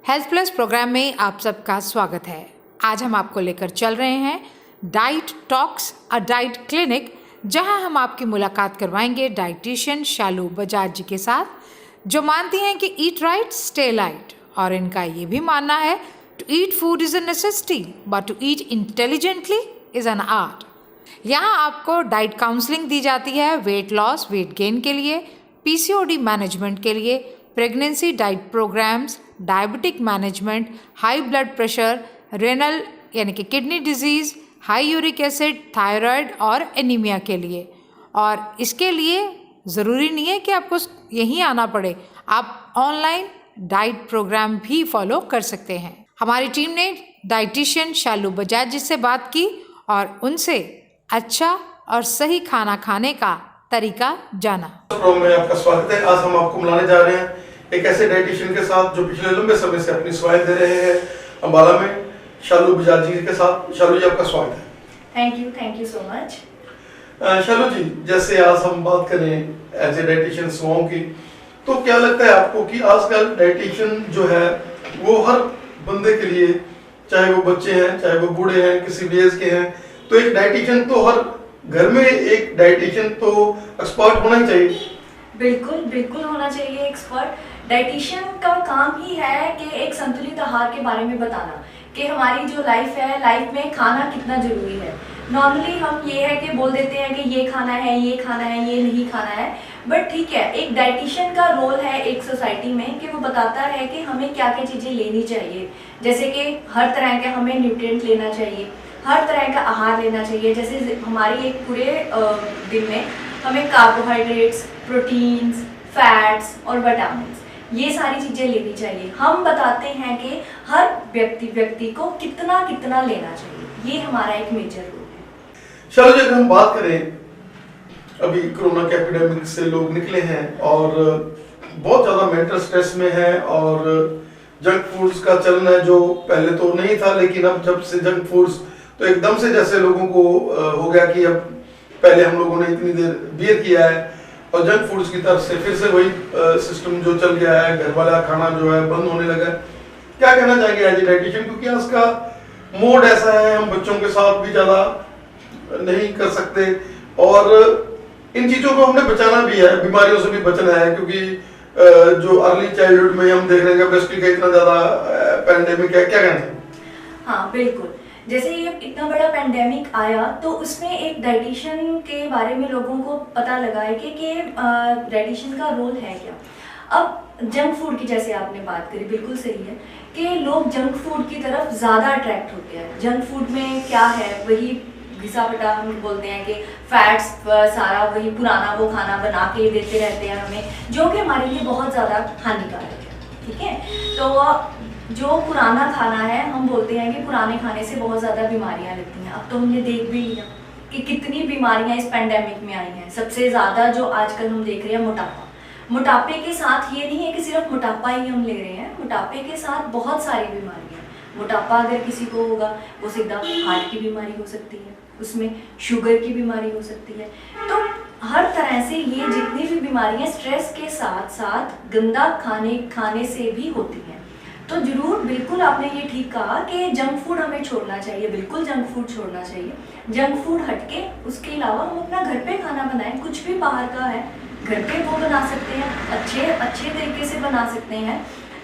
Health plus programme में आप सबका स्वागत है। आज हम आपको लेकर चल रहे हैं diet talks a diet clinic, जहां हम आपकी मुलाकात करवाएंगे डाइटिशियन शालू बजाज जी के साथ, जो मानती हैं कि ईट राइट स्टे लाइट, और इनका ये भी मानना है to eat food is a necessity but to eat intelligently is an art. यहाँ आपको डाइट काउंसलिंग दी जाती है वेट लॉस, वेट गेन के लिए, पीसीओडी मैनेजमेंट के लिए, pregnancy diet programmes, diabetic management, high blood pressure, renal यानी कि kidney disease, high uric acid, thyroid और एनीमिया के लिए। और इसके लिए ज़रूरी नहीं है कि आपको यहीं आना पड़े, आप ऑनलाइन डाइट प्रोग्राम भी फॉलो कर सकते हैं। हमारी टीम ने डाइटिशियन शालू बजाज जी से बात की और उनसे अच्छा और सही खाना खाने का तरीका जाना। प्रोग्राम में आपका स्वागत है। आज हम आपको मिलाने जा रहे हैं एक ऐसे डाइटिशियन के साथ जो पिछले लंबे समय से अपनी सेवाएं दे रहे हैं अम्बाला में, शालू बजाज जी के साथ। शालू जी, आपका स्वागत है। Thank you so much. Shalu ji, जैसे आज हम बात करें एज ए डाइटिशियन सेवाओं की, तो क्या लगता है आपको कि आजकल डाइटिशियन जो है वो हर बंदे के लिए, चाहे वो बच्चे हैं, चाहे वो बूढ़े हैं, किसी भी एज के हैं, तो एक डाइटिशियन तो हर घर में एक डाइटिशियन तो एक्सपर्ट होना ही चाहिए? बिल्कुल होना चाहिए एक्सपर्ट। डाइटिशियन का काम ही है कि एक संतुलित आहार के बारे में बताना कि हमारी जो लाइफ है, लाइफ में खाना कितना जरूरी है। नॉर्मली हम ये है कि बोल देते हैं कि ये खाना है, ये खाना है, ये नहीं खाना है, बट ठीक है, एक डाइटिशियन का रोल है एक सोसाइटी में कि वो बताता है कि हमें क्या क्या चीज़ें लेनी चाहिए। जैसे कि हर तरह के हमें न्यूट्रिएंट लेना चाहिए, हर तरह का आहार लेना चाहिए। जैसे हमारी एक पूरे दिन में हमें कार्बोहाइड्रेट्स, प्रोटीन्स, फैट्स और विटामिन्स, ये सारी चीज़ें लेनी चाहिए। हम बताते हैं कि हर व्यक्ति को कितना कितना लेना चाहिए, ये हमारा एक मेजर रोल है। चलो जी, अगर हम बात करें, अभी कोरोना के एपिडेमिक से लोग निकले हैं और बहुत ज़्यादा मेंटल स्ट्रेस में है, और जंक फूड्स का चलन है जो पहले तो नहीं था, लेकिन अब जब से जंक फूड्स तो एकदम से जैसे लोगों को हो गया कि अब पहले हम लोगों ने इतनी देर बियर किया है और जंक फूड्स की तरफ से फिर से वही सिस्टम जो चल गया है, घर वाला खाना जो है बंद होने लगा है। क्या कहना चाहेंगे एज ए डाइटिशियन, क्योंकि आज का मोड ऐसा है, हम बच्चों के साथ भी ज़्यादा नहीं कर सकते और इन चीज़ों को हमने बचाना भी है, बीमारियों से भी बचना है, क्योंकि जो अर्ली चाइल्डहुड में हम देख रहे हैं ब्रेस्ट का इतना ज़्यादा पैंडेमिक है। क्या कहना चाहिए? हाँ बिल्कुल, जैसे ये इतना बड़ा पेंडेमिक आया तो उसमें एक डाइटिशियन के बारे में लोगों को पता लगा है कि डाइटिशियन का रोल है क्या। अब जंक फूड की जैसे आपने बात करी, बिल्कुल सही है कि लोग जंक फूड की तरफ ज़्यादा अट्रैक्ट होते हैं। जंक फूड में क्या है, वही घिसा पिटा हम बोलते हैं कि फैट्स, सारा वही पुराना वो खाना बना के देते रहते हैं हमें, जो कि हमारे लिए बहुत ज़्यादा हानिकारक है। ठीक है, तो जो पुराना खाना है, हम बोलते हैं कि पुराने खाने से बहुत ज़्यादा बीमारियां लगती हैं। अब तो हमने देख भी लिया कि कितनी बीमारियां इस पेंडेमिक में आई हैं। सबसे ज़्यादा जो आजकल हम देख रहे हैं मोटापा। मोटापे के साथ ये नहीं है कि सिर्फ मोटापा ही हम ले रहे हैं, मोटापे के साथ बहुत सारी बीमारियां। मोटापा अगर किसी को होगा, वो सीधा हार्ट की बीमारी हो सकती है, उसमें शुगर की बीमारी हो सकती है। तो हर तरह से ये जितनी भी बीमारियां स्ट्रेस के साथ साथ गंदा खाने से भी होती हैं। तो जरूर, बिल्कुल आपने ये ठीक कहा कि जंक फूड हमें छोड़ना चाहिए, बिल्कुल जंक फूड छोड़ना चाहिए। जंक फूड हटके उसके अलावा हम अपना घर पे खाना बनाएं। कुछ भी बाहर का है घर पे वो बना सकते हैं, अच्छे तरीके से बना सकते हैं।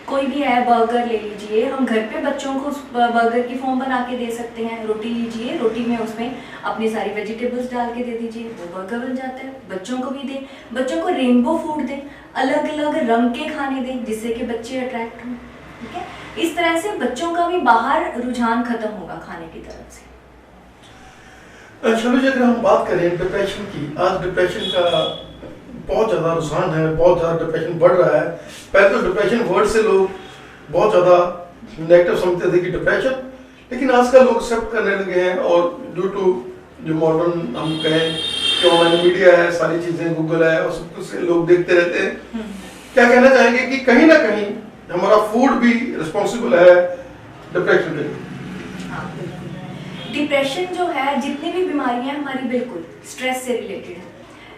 कोई भी है, बर्गर ले लीजिए, हम घर पे बच्चों को उस बर्गर की फॉर्म बना के दे सकते हैं। रोटी लीजिए, रोटी में उसमें अपनी सारी वेजिटेबल्स डाल के दे दीजिए, वो बर्गर बन जाता है। बच्चों को भी दें, बच्चों को रेनबो फूड दें, अलग अलग रंग के खाने दें, जिससे कि बच्चे अट्रैक्ट हों। ठीक है, इस तरह से बच्चों का भी बाहर रुझान खत्म होगा खाने की तरफ से। चलो जी, अगर हम बात करें डिप्रेशन की, आज डिप्रेशन का बहुत ज़्यादा रुझान है, बहुत ज़्यादा डिप्रेशन बढ़ रहा है। पहले तो डिप्रेशन वर्ड से लोग बहुत ज़्यादा नेगेटिव समझते थे कि डिप्रेशन, लेकिन आजकल लोग एक्सेप्ट करने लगे हैं, और ड्यू टू जो मॉडर्न हम कहें कि ऑनलाइन मीडिया है, सारी चीज़ें गूगल है और सब कुछ लोग देखते रहते हैं। क्या कहना चाहेंगे कि कहीं ना कहीं हमारा फूड भी रिस्पॉन्सिबल है डिप्रेशन के लिए? डिप्रेशन जो है, जितनी भी बीमारियां हमारी, बिल्कुल स्ट्रेस से रिलेटेड है।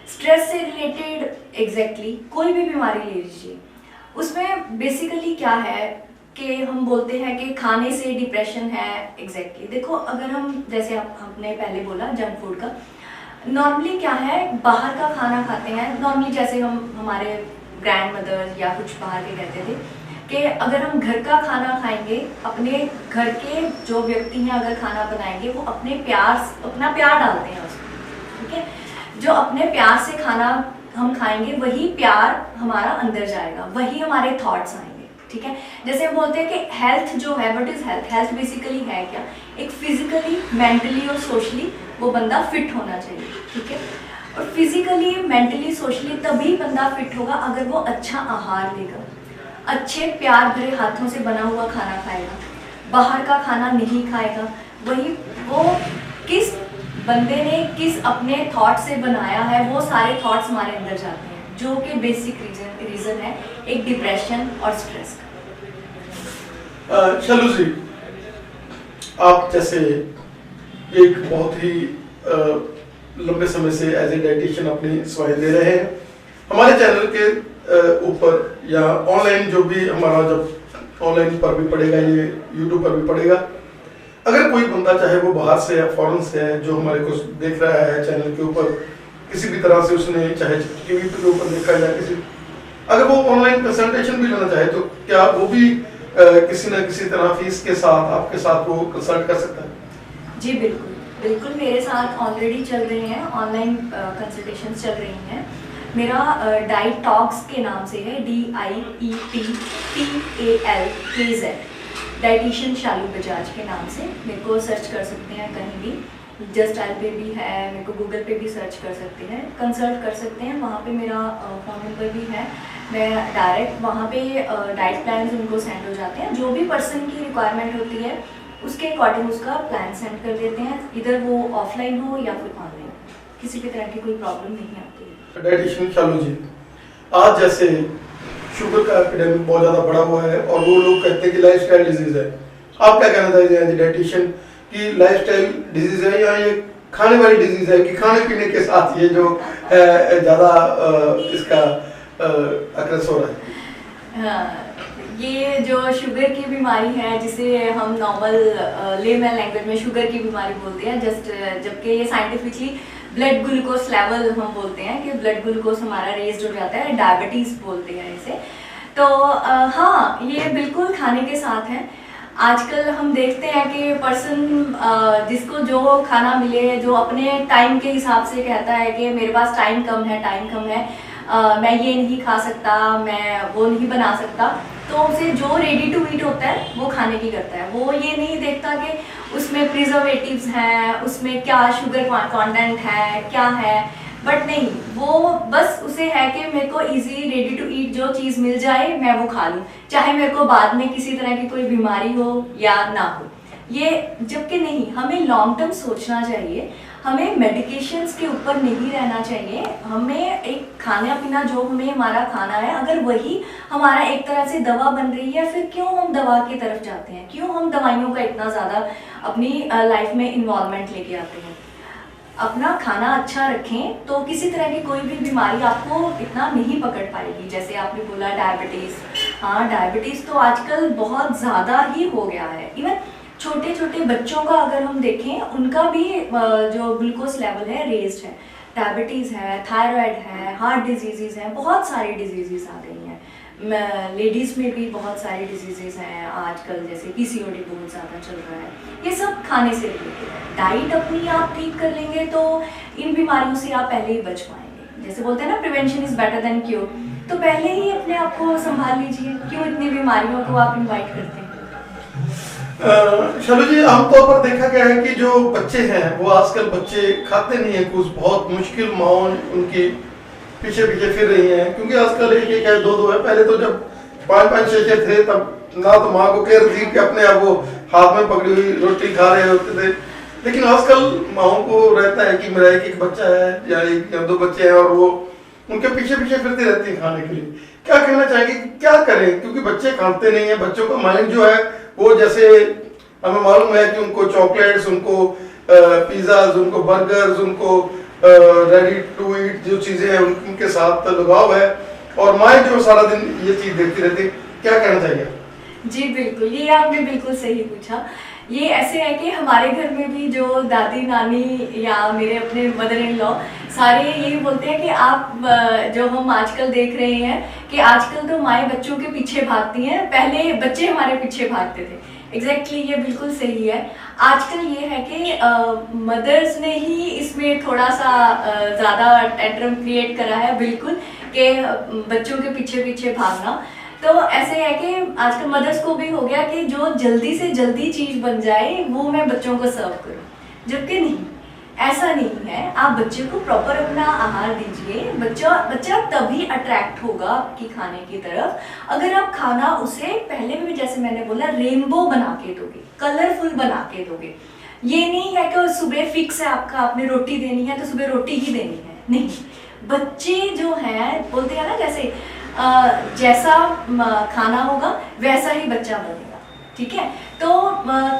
स्ट्रेस से रिलेटेड एग्जैक्टली कोई भी बीमारी ले लीजिए, उसमें बेसिकली क्या है, कि हम बोलते हैं कि खाने से डिप्रेशन है। एग्जैक्टली देखो, अगर हम जैसे आपने पहले बोला जंक फूड का, नॉर्मली क्या है, बाहर का खाना खाते हैं नॉर्मली, जैसे हमारे ग्रैंड मदर या कुछ बाहर के कहते थे कि अगर हम घर का खाना खाएंगे, अपने घर के जो व्यक्ति हैं अगर खाना बनाएंगे, वो अपना प्यार डालते हैं उसमें, ठीक है। जो अपने प्यार से खाना हम खाएंगे, वही प्यार हमारा अंदर जाएगा, वही हमारे थॉट्स आएंगे, ठीक है। जैसे हम बोलते हैं कि हेल्थ जो है, what is health? Health basically है क्या? एक फिजिकली, मेंटली और सोशली वो बंदा फिट होना चाहिए, ठीक है। और फिजिकली, मेंटली, सोशली तभी बंदा फिट होगा अगर वो अच्छा आहार लेगा, अच्छे प्यार भरे हाथों से बना हुआ खाना खाएगा, बाहर का खाना नहीं खाएगा। वही वो किस बंदे ने किस अपने थॉट से बनाया है, वो सारे थॉट्स हमारे अंदर जाते हैं, जो कि बेसिक रीजन है एक डिप्रेशन और स्ट्रेस का। शैलू जी, आप जैसे एक बहुत ही लंबे समय से एज ए डाइटिशियन अपनी सेवाएं दे रहे हैं, हमारे चैनल के ऊपर या ऑनलाइन जो भी हमारा, जब ऑनलाइन पर भी पड़ेगा, ये यूट्यूब पर भी पड़ेगा, अगर कोई बंदा चाहे वो बाहर से या फॉरेन से है जो हमारे को देख रहा है चैनल के ऊपर, किसी भी तरह से उसने चाहे टीवी के ऊपर देखा या किसी, अगर वो ऑनलाइन कंसल्टेशन भी लेना चाहे तो क्या वो भी किसी न किसी तरह फीस के साथ आपके साथ वो कंसल्ट कर सकता है? जी बिल्कुल बिल्कुल, मेरे साथ ऑलरेडी चल रही हैं ऑनलाइन कंसल्टेशन चल रही हैं। मेरा डाइट टॉक्स के नाम से है, DIETTALKZ, डाइटिशियन शालू बजाज के नाम से मेरे को सर्च कर सकते हैं कहीं भी, जस्ट डायल पे भी है, मेरे को गूगल पे भी सर्च कर सकते हैं, कंसल्ट कर सकते हैं। वहाँ पे मेरा फ़ोन नंबर भी है, मैं डायरेक्ट वहाँ पे डाइट प्लान्स उनको सेंड हो जाते हैं, जो भी पर्सन की रिक्वायरमेंट होती है उसके अकॉर्डिंग उसका प्लान सेंड कर देते हैं, इधर वो ऑफलाइन हो या फिर ऑनलाइन, किसी भी तरह की कोई प्रॉब्लम नहीं आती है। डाइटिशियन शालू जी, आज जैसे शुगर का एपिडेमिक बहुत ज़्यादा बढ़ा हुआ है और वो लोग कहते हैं कि लाइफस्टाइल डिजीज़ है, आप क्या कहना चाहते हैं डाइटिशियन की लाइफस्टाइल डिजीज़ है या ये खाने वाली डिजीज़ है कि खाने पीने के साथ ये जो है ज़्यादा इसका अग्रेस हो रहा है? हाँ, ये जो शुगर की बीमारी है, जिसे हम नॉर्मल लेमैन लैंग्वेज में शुगर की बीमारी बोलते हैं, जबकि ये साइंटिफिकली ब्लड ग्लूकोज लेवल हम बोलते हैं कि ब्लड ग्लूकोज हमारा रेज्ड हो जाता है, डायबिटीज़ बोलते हैं इसे। तो हाँ, ये बिल्कुल खाने के साथ है। आजकल हम देखते हैं कि पर्सन जिसको जो खाना मिले, जो अपने टाइम के हिसाब से कहता है कि मेरे पास टाइम कम है, मैं ये नहीं खा सकता, मैं वो नहीं बना सकता, तो उसे जो रेडी टू ईट होता है वो खाने की करता है। वो ये नहीं देखता कि उसमें प्रिजर्वेटिव्स हैं, उसमें क्या शुगर कंटेंट है, क्या है, बट नहीं, वो बस उसे है कि मेरे को इजी रेडी टू ईट जो चीज़ मिल जाए मैं वो खा लूँ, चाहे मेरे को बाद में किसी तरह की कोई बीमारी हो या ना हो। ये जबकि नहीं, हमें लॉन्ग टर्म सोचना चाहिए, हमें मेडिकेशंस के ऊपर नहीं रहना चाहिए। हमें एक खाना पीना जो हमें हमारा खाना है, अगर वही हमारा एक तरह से दवा बन रही है, फिर क्यों हम दवा की तरफ जाते हैं, क्यों हम दवाइयों का इतना ज़्यादा अपनी लाइफ में इन्वॉल्वमेंट लेके आते हैं। अपना खाना अच्छा रखें तो किसी तरह की कोई भी बीमारी आपको इतना नहीं पकड़ पाएगी। जैसे आपने बोला डायबिटीज़, हाँ डायबिटीज़ तो आजकल बहुत ज़्यादा ही हो गया है। इवन छोटे छोटे बच्चों का अगर हम देखें, उनका भी जो ग्लूकोज लेवल है रेज्ड है। डायबिटीज़ है, थायराइड है, हार्ट डिजीज़ हैं, बहुत सारी डिजीज़ आ गई हैं। लेडीज़ में भी बहुत सारी डिजीज़ हैं आजकल, जैसे PCOD बहुत ज़्यादा चल रहा है। ये सब खाने से रिलेटेड है। डाइट अपनी आप ठीक कर लेंगे तो इन बीमारियों से आप पहले ही बच पाएंगे। जैसे बोलते हैं ना, prevention is better than cure, तो पहले ही अपने आप को संभाल लीजिए, क्यों इतनी बीमारियों को आप इन्वाइट करते हैं। शालू जी, आमतौर पर देखा गया है कि जो बच्चे हैं वो आजकल बच्चे खाते नहीं हैं कुछ, बहुत मुश्किल माँ उनकी पीछे पीछे फिर रही हैं, क्योंकि आजकल एक है, दो है। पहले तो जब 5-5, 6 थे तब ना तो माँ को केयर थी कि अपने आप वो हाथ में पकड़ी हुई रोटी खा रहे होते थे, लेकिन आजकल माओ को रहता है कि मेरा एक बच्चा है या 1 या 2 बच्चे हैं और वो उनके पीछे पीछे फिरती रहती है खाने के लिए। क्या कहना चाहेंगे, क्या करें, क्योंकि बच्चे खाते नहीं है, बच्चों का माइंड जो है वो, जैसे हमें मालूम है कि उनको चॉकलेट्स, उनको पिज़्ज़ाज, उनको बर्गर्स, उनको रेडी टू ईट जो चीज़ें हैं उनके साथ लगाव है, और माइंड जो सारा दिन ये चीज़ देखती रहती है। क्या कहना चाहिए? जी बिल्कुल, ये आपने बिल्कुल सही पूछा। ये ऐसे है कि हमारे घर में भी जो दादी नानी या मेरे अपने मदर इन लॉ सारे यही बोलते हैं कि आप जो हम आजकल देख रहे हैं कि आजकल तो माएँ बच्चों के पीछे भागती हैं, पहले बच्चे हमारे पीछे भागते थे। एग्जैक्टली ये बिल्कुल सही है। आजकल ये है कि मदर्स ने ही इसमें थोड़ा सा ज़्यादा टेंट्रम क्रिएट करा है, बिल्कुल, कि बच्चों के पीछे पीछे भागना। तो ऐसे है कि आजकल मदर्स को भी हो गया कि जो जल्दी से जल्दी चीज़ बन जाए वो मैं बच्चों को सर्व करूँ, जबकि नहीं, ऐसा नहीं है। आप बच्चे को प्रॉपर अपना आहार दीजिए। बच्चा तभी अट्रैक्ट होगा आपकी खाने की तरफ अगर आप खाना उसे पहले भी जैसे मैंने बोला रेनबो बना के दोगे, कलरफुल बना के दोगे। ये नहीं है कि सुबह फिक्स है आपका, आपने रोटी देनी है तो सुबह रोटी ही देनी है, नहीं। बच्चे जो हैं बोलते हैं ना, जैसे जैसा खाना होगा वैसा ही बच्चा बनेगा, ठीक है। तो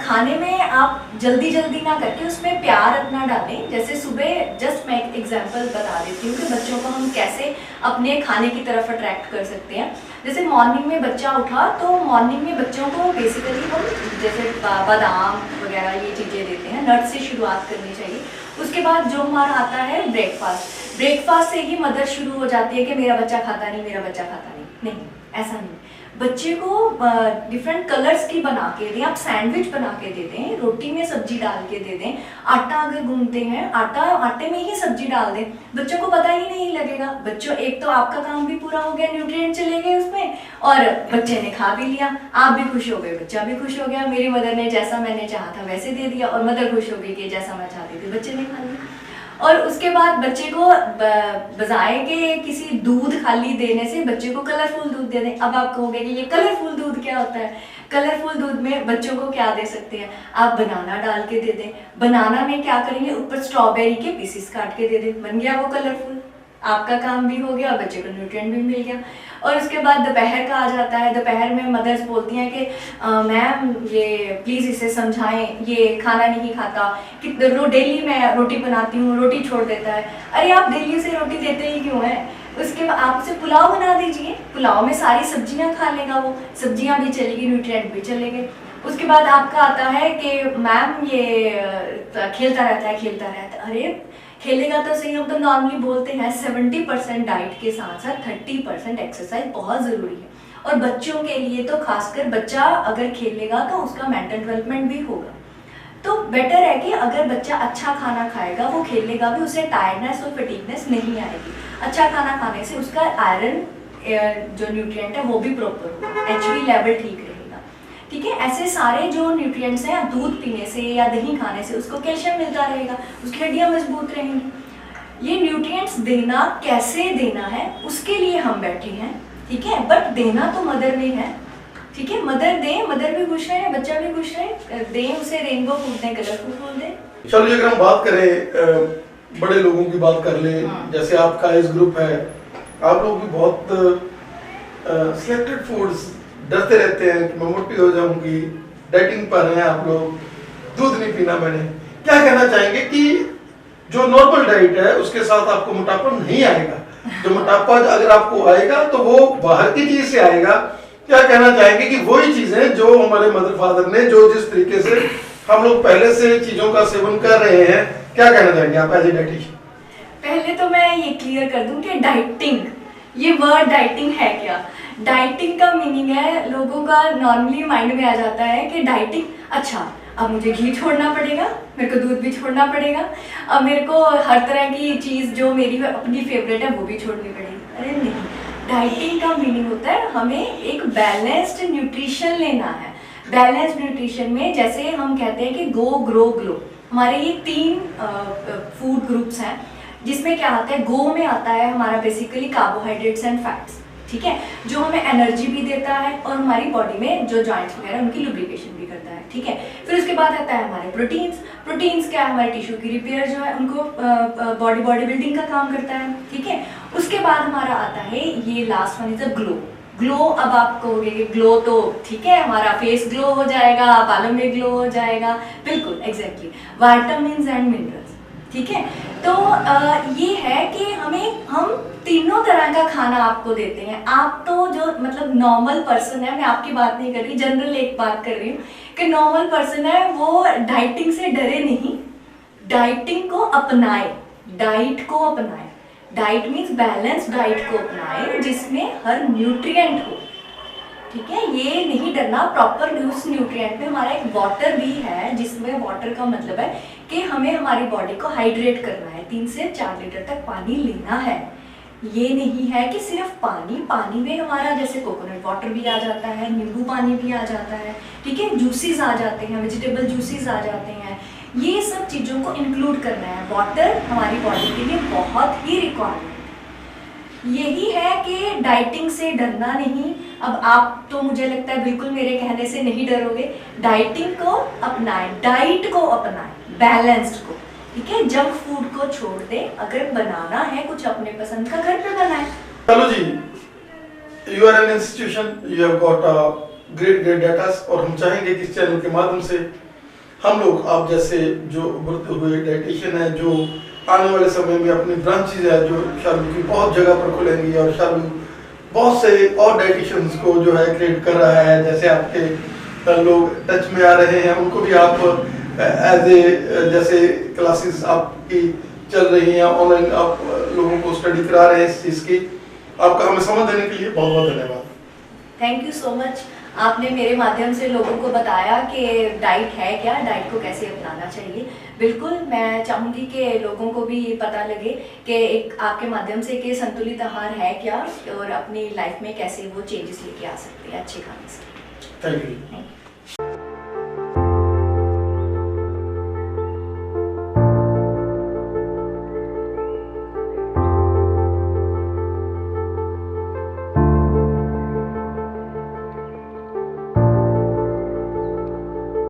खाने में आप जल्दी जल्दी ना करके उसमें प्यार अपना डालें। जैसे सुबह जस्ट मैं एक एग्जांपल बता देती हूँ कि बच्चों को हम कैसे अपने खाने की तरफ अट्रैक्ट कर सकते हैं। जैसे मॉर्निंग में बच्चा उठा तो मॉर्निंग में बच्चों को बेसिकली हम जैसे बादाम वगैरह ये चीज़ें देते हैं, नट्स से शुरुआत करनी चाहिए। उसके बाद जो हमारा आता है ब्रेकफास्ट से ही मदर शुरू हो जाती है कि मेरा बच्चा खाता नहीं, मेरा बच्चा खाता नहीं, ऐसा नहीं। बच्चे को डिफरेंट कलर्स की बना के दें, आप सैंडविच बना के दे दें, रोटी में सब्जी डाल के दे दें। आटा अगर गूंथते हैं, आटे में ही सब्जी डाल दें, बच्चों को पता ही नहीं लगेगा। बच्चों, एक तो आपका काम भी पूरा हो गया, न्यूट्रिएंट चले गए उसमें, और बच्चे ने खा भी लिया, आप भी खुश हो गए, बच्चा भी खुश हो गया। मेरी मदर ने जैसा मैंने चाहा था वैसे दे दिया, और मदर खुश हो गई कि जैसा मैं चाहती थी बच्चे ने खा लिया। और उसके बाद बच्चे को बजाय के किसी दूध खाली देने से बच्चे को कलरफुल दूध दे दें। अब आप कहोगे कि ये कलरफुल दूध क्या होता है? कलरफुल दूध में बच्चों को क्या दे सकते हैं आप? बनाना डाल के दे दें। बनाना में क्या करेंगे, ऊपर स्ट्रॉबेरी के पीसेस काट के दे दें, बन गया वो कलरफुल। आपका काम भी हो गया और बच्चे को न्यूट्रिएंट भी मिल गया। और उसके बाद दोपहर का आ जाता है। दोपहर में मदर्स बोलती हैं कि मैम ये प्लीज़ इसे समझाएं, ये खाना नहीं खाता, कि डेली मैं रोटी बनाती हूँ, रोटी छोड़ देता है। अरे आप डेली उसे रोटी देते ही क्यों हैं? उसके बाद आप उसे पुलाव बना दीजिए, पुलाव में सारी सब्जियां खा लेगा वो, सब्जियां भी चलेगी, न्यूट्रिएंट भी चलेंगे। उसके बाद आपका आता है कि मैम ये खेलता रहता है। अरे खेलेगा तो सही, हम तो नॉर्मली बोलते हैं 70% डाइट के साथ साथ 30% एक्सरसाइज बहुत ज़रूरी है। और बच्चों के लिए तो खासकर बच्चा अगर खेलेगा तो उसका मेंटल डेवलपमेंट भी होगा। तो बेटर है कि अगर बच्चा अच्छा खाना खाएगा, वो खेलेगा भी, उसे टायर्डनेस और फटीगनेस नहीं आएगी। अच्छा खाना खाने से उसका आयरन जो न्यूट्रिएंट है वो भी प्रॉपर होगा, HB लेवल ठीक रहेगा, ठीक है। ऐसे सारे जो न्यूट्रिएंट्स हैं, दूध पीने से या दही खाने से उसको कैल्शियम मिलता रहेगा, उसकी हड्डियाँ मजबूत रहेंगी। ये न्यूट्रिएंट्स देना कैसे देना है उसके लिए हम बैठे हैं, ठीक है। बट देना तो मदर में है, ठीक है। मदर दें, मदर भी खुश रहे, बच्चा भी खुश रहे, दें उसे रेनबो फूड दें, कलरफुल फूड दें। चलिए, अगर हम बात करें बड़े लोगों की बात कर लें, जैसे आपका एज ग्रुप है, आप लोग भी बहुत सिलेक्टेड फूड्स डरते रहते हैं कि मैं मोटी हो जाऊंगी, डाइटिंग पर हैं आप लोग, दूध नहीं पीना। मैंने क्या कहना चाहेंगे कि जो नॉर्मल डाइट है उसके साथ आपको मोटापा नहीं आएगा। जो मोटापा अगर आपको आएगा तो वो बाहर की चीज से आएगा। क्या कहना चाहेंगे कि वही चीजें जो हमारे मदर फादर ने, जो जिस तरीके से हम लोग पहले से चीजों का सेवन कर रहे हैं, क्या कहना चाहेंगे आप एज ए डाइटिशियन? पहले तो मैं ये क्लियर कर दूं कि डाइटिंग, ये वर्ड डाइटिंग है क्या? डाइटिंग का मीनिंग है, लोगों का नॉर्मली माइंड में आ जाता है कि डाइटिंग, अच्छा अब मुझे घी छोड़ना पड़ेगा, मेरे को दूध भी छोड़ना पड़ेगा, अब मेरे को हर तरह की चीज़ जो मेरी अपनी फेवरेट है वो भी छोड़नी पड़ेगी। अरे नहीं, डाइटिंग का मीनिंग होता है हमें एक बैलेंस्ड न्यूट्रिशन लेना है। बैलेंस्ड न्यूट्रिशन में जैसे हम कहते हैं कि गो ग्रो ग्लो, हमारे ये 3 फूड ग्रुप्स हैं, जिसमें क्या आता है, गो में आता है हमारा बेसिकली कार्बोहाइड्रेट्स एंड फैट्स, ठीक है, जो हमें एनर्जी भी देता है और हमारी बॉडी में जो जॉइंट्स वगैरह उनकी लुब्रिकेशन भी करता है, ठीक है। फिर उसके बाद आता है हमारे प्रोटीन्स क्या है, हमारे टिश्यू की रिपेयर जो है उनको बॉडी बिल्डिंग का काम करता है, ठीक है। उसके बाद हमारा आता है ये last one is a glow. अब आप कहोगे कि ग्लो तो ठीक है, हमारा फेस ग्लो हो जाएगा, बालों में ग्लो हो जाएगा, बिल्कुल एग्जैक्टली, विटामिन्स एंड मिनरल्स, ठीक है। तो ये है कि हम तीनों तरह का खाना आपको देते हैं। आप तो जो मतलब नॉर्मल पर्सन है, मैं आपकी बात नहीं कर रही, जनरल एक बात कर रही हूँ कि नॉर्मल पर्सन है वो डाइटिंग से डरे नहीं, डाइटिंग को अपनाए, डाइट को अपनाए। डाइट मीन्स बैलेंस डाइट को अपनाए जिसमें हर न्यूट्रिएंट हो, ठीक है। ये नहीं डरना, प्रॉपर उस न्यूट्रिएंट में हमारा एक वाटर भी है, जिसमें वाटर का मतलब है कि हमें हमारी बॉडी को हाइड्रेट करना है, 3 से 4 लीटर तक पानी लेना है। ये नहीं है कि सिर्फ पानी, पानी में हमारा जैसे कोकोनट वाटर भी आ जाता है, नींबू पानी भी आ जाता है, ठीक है, जूसेस आ जाते हैं, वेजिटेबल जूसेस आ जाते हैं, ये सब चीज़ों को इंक्लूड करना है। वाटर हमारी बॉडी के लिए बहुत ही रिक्वायरमेंट। यही है कि डाइटिंग से डरना नहीं। अब आप तो मुझे लगता है बिल्कुल मेरे कहने से नहीं डरोगे। डाइटिंग को अपनाएं, डाइट को अपनाएं, बैलेंस्ड को, ठीक है। जंक फूड को छोड़ दें, अगर बनाना है कुछ अपने पसंद का घर पे बनाएं। चलो जी, you are an institution, you have got great data, और हम चाहेंगे कि इस चैनल के माध्यम से हम लोग आप जैसे जो उभरते हुए डाइटिशियन है, जो आने वाले समय में अपनी ब्रांचेज है जो शालू की बहुत जगह पर खुलेंगी, और शालू बहुत से और डाइटिशियंस को जो है क्रिएट कर रहा है, जैसे आपके लोग टच में आ रहे हैं उनको भी आप एज ए जैसे क्लासेस आपकी चल रही हैं ऑनलाइन, आप लोगों को स्टडी करा रहे हैं इस चीज़ की। आपका हमें समय देने के लिए बहुत बहुत धन्यवाद। Thank you so much. आपने मेरे माध्यम से लोगों को बताया कि डाइट है क्या, डाइट को कैसे अपनाना चाहिए। बिल्कुल मैं चाहूँगी कि लोगों को भी पता लगे कि एक आपके माध्यम से कि संतुलित आहार है क्या, और अपनी लाइफ में कैसे वो चेंजेस लेके आ सकते हैं अच्छे खाने से। Thank you.